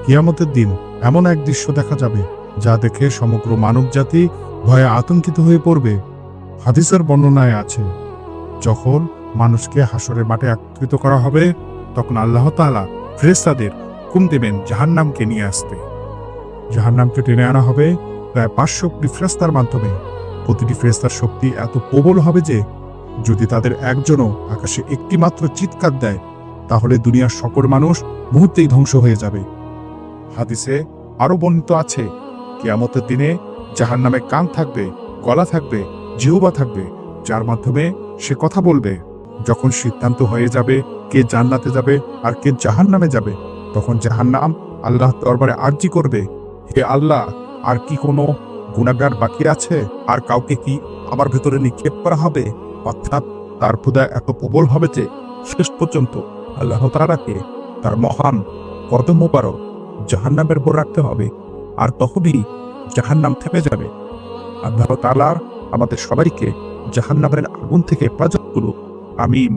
কিয়ামতের দিন এমন এক দৃশ্য দেখা যাবে যা দেখে সমগ্র মানবজাতি ভয়ে আতঙ্কিত হয়ে পড়বে। হাদিসের বর্ণনায় আছে, যখন মানুষকে হাসরের মাঠে একত্রিত করা হবে, তখন আল্লাহ তাআলা ফেরেশতাদের হুকুম দেবেন জাহান্নামকে নিয়ে আসতে। জাহান্নামকে টেনে আনা হবে প্রায় 500 ফেরেশতার মাধ্যমে। প্রতিটি ফেরেশতার শক্তি এত প্রবল হবে যে যদি তাদের একজনও আকাশে একটি মাত্র চিৎকার দেয়, তাহলে দুনিয়ার সকল মানুষ মুহূর্তেই ধ্বংস হয়ে যাবে। হাদিসে আরো বর্ণিত আছে, কিয়ামতের দিনে জাহান্নামে কান থাকবে, গলা থাকবে, জিহ্বা থাকবে, যার মাধ্যমে সে কথা বলবে। যখন সিদ্ধান্ত হয়ে যাবে কে জান্নাতে যাবে আর কে জাহান্নামে যাবে, তখন জাহান্নাম আল্লাহর দরবারে আরজি করবে, হে আল্লাহ, আর কি কোনো গুনাহগার বাকি আছে? আর কাউকে কি আমার ভেতরে নিক্ষেপ করা হবে? অর্থাৎ তার ক্ষুধা এত প্রবল হবে যে শেষ পর্যন্ত আল্লাহ তাআলাকে তার মহান কদম মোবারক জাহান্নামের উপর রাখতে হবে, আর তখনই জাহান্নাম থেমে যাবে। আল্লাহ তাআলা আমাদের সবাইকে জাহান্নামের আগুন থেকে হেফাজত করুক। আমিন।